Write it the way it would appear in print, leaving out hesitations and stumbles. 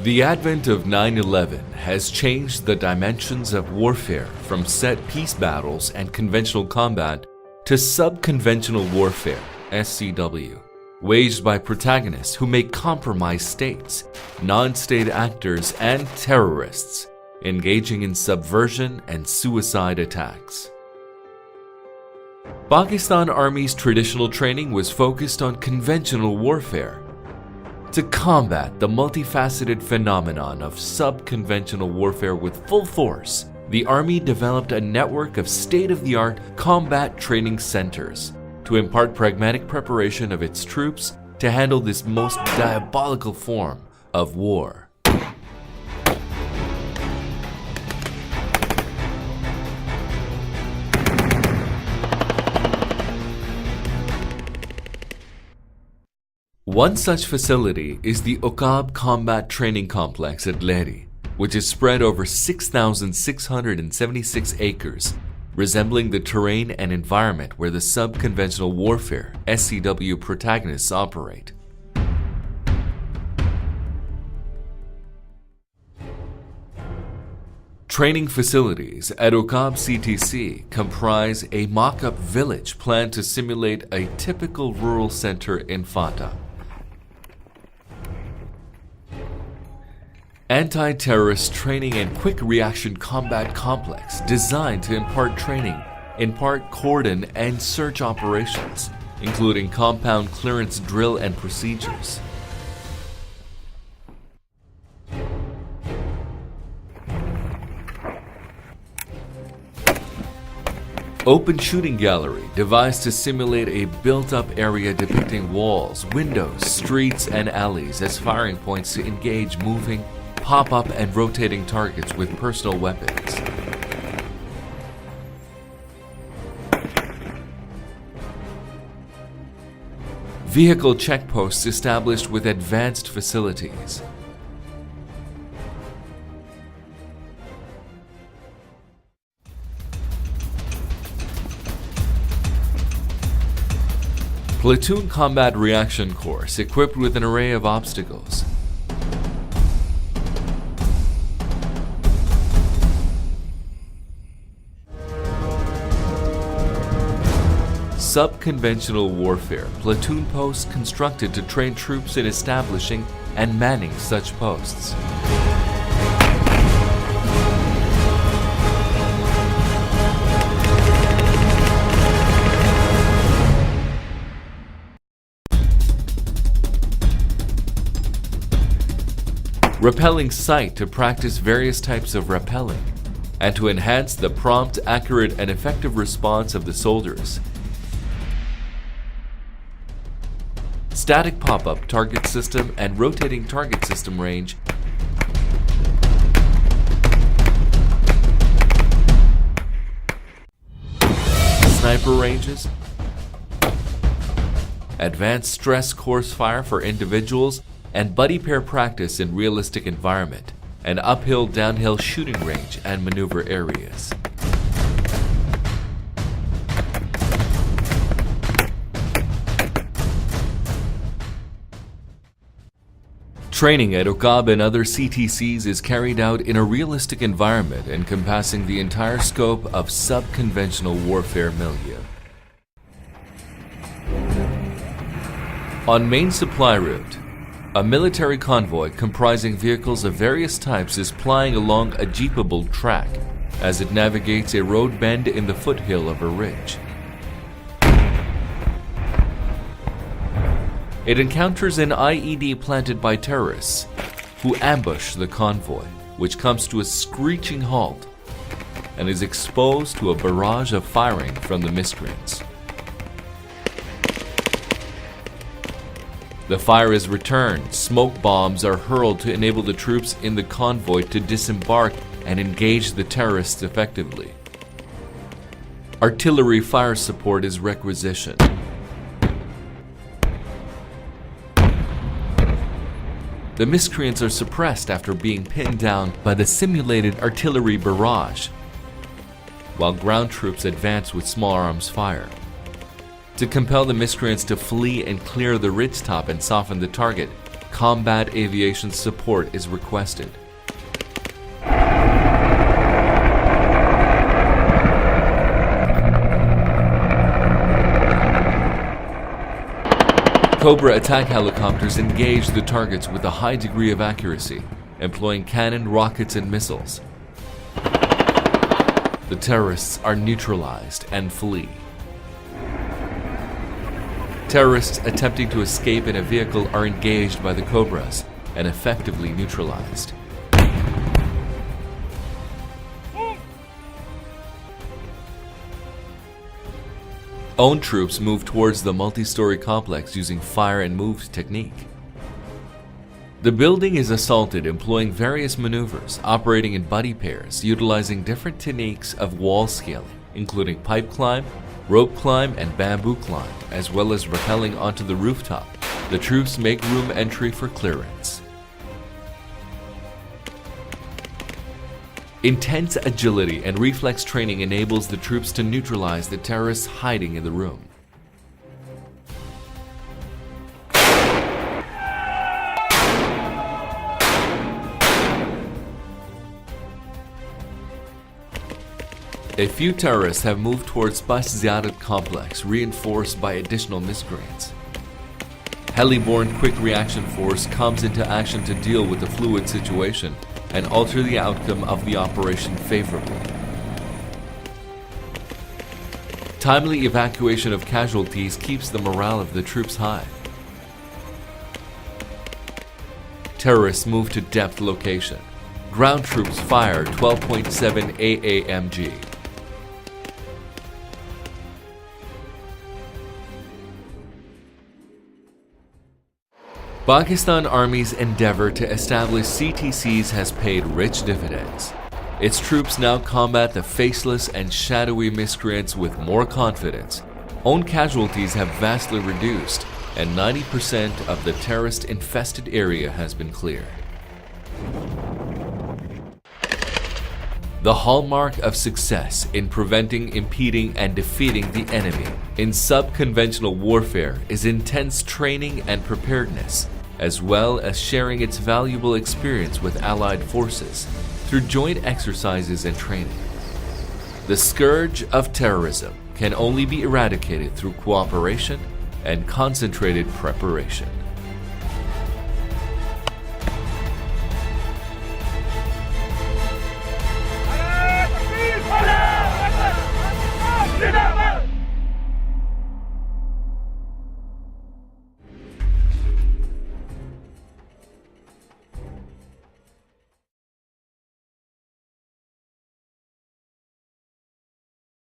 The advent of 9/11 has changed the dimensions of warfare from set piece battles and conventional combat to sub-conventional warfare, SCW, waged by protagonists who may compromise states, non-state actors, and terrorists, engaging in subversion and suicide attacks. Pakistan Army's traditional training was focused on conventional warfare. To combat the multifaceted phenomenon of sub-conventional warfare with full force, the Army developed a network of state-of-the-art combat training centers to impart pragmatic preparation of its troops to handle this most diabolical form of war. One such facility is the Uqab Combat Training Complex at Lehri, which is spread over 6,676 acres, resembling the terrain and environment where the sub-conventional warfare SCW protagonists operate. Training facilities at Documentary.CTC comprise a mock-up village planned to simulate a typical rural center in Fatah. Anti-terrorist training and quick reaction combat complex designed to impart training in part cordon and search operations, including compound clearance drill and procedures. Open shooting gallery devised to simulate a built-up area depicting walls, windows, streets, and alleys as firing points to engage moving, pop-up and rotating targets with personal weapons. Vehicle checkposts established with advanced facilities. Platoon combat reaction course equipped with an array of obstacles. Sub-conventional warfare platoon posts constructed to train troops in establishing and manning such posts. Rappelling sight to practice various types of rappelling and to enhance the prompt, accurate, and effective response of the soldiers. Static pop-up target system and rotating target system range. Sniper ranges. Advanced stress course fire for individuals and buddy pair practice in realistic environment, and uphill-downhill shooting range and maneuver areas. Training at Uqab and other CTCs is carried out in a realistic environment encompassing the entire scope of sub-conventional warfare milieu. On main supply route, a military convoy comprising vehicles of various types is plying along a jeepable track as it navigates a road bend in the foothill of a ridge. It encounters an IED planted by terrorists who ambush the convoy, which comes to a screeching halt and is exposed to a barrage of firing from the miscreants. The fire is returned, smoke bombs are hurled to enable the troops in the convoy to disembark and engage the terrorists effectively. Artillery fire support is requisitioned. The miscreants are suppressed after being pinned down by the simulated artillery barrage, while ground troops advance with small arms fire. To compel the miscreants to flee and clear the ridgetop and soften the target, combat aviation support is requested. Cobra attack helicopters engage the targets with a high degree of accuracy, employing cannon, rockets, and missiles. The terrorists are neutralized and flee. Terrorists attempting to escape in a vehicle are engaged by the Cobras and effectively neutralized. Own troops move towards the multi-story complex using fire and move technique. The building is assaulted employing various maneuvers, operating in buddy pairs, utilizing different techniques of wall scaling, including pipe climb, rope climb, and bamboo climb, as well as rappelling onto the rooftop. The troops make room entry for clearance. Intense agility and reflex training enables the troops to neutralize the terrorists hiding in the room. A few terrorists have moved towards Bas Ziyarat complex, reinforced by additional miscreants. Heli-borne Quick Reaction Force comes into action to deal with the fluid situation and alter the outcome of the operation favorably. Timely evacuation of casualties keeps the morale of the troops high. Terrorists move to depth location. Ground troops fire 12.7 AAMG. Pakistan Army's endeavor to establish CTCs has paid rich dividends. Its troops now combat the faceless and shadowy miscreants with more confidence. Own casualties have vastly reduced, and 90% of the terrorist-infested area has been cleared. The hallmark of success in preventing, impeding, and defeating the enemy in sub-conventional warfare is intense training and preparedness, as well as sharing its valuable experience with allied forces through joint exercises and training. The scourge of terrorism can only be eradicated through cooperation and concentrated preparation.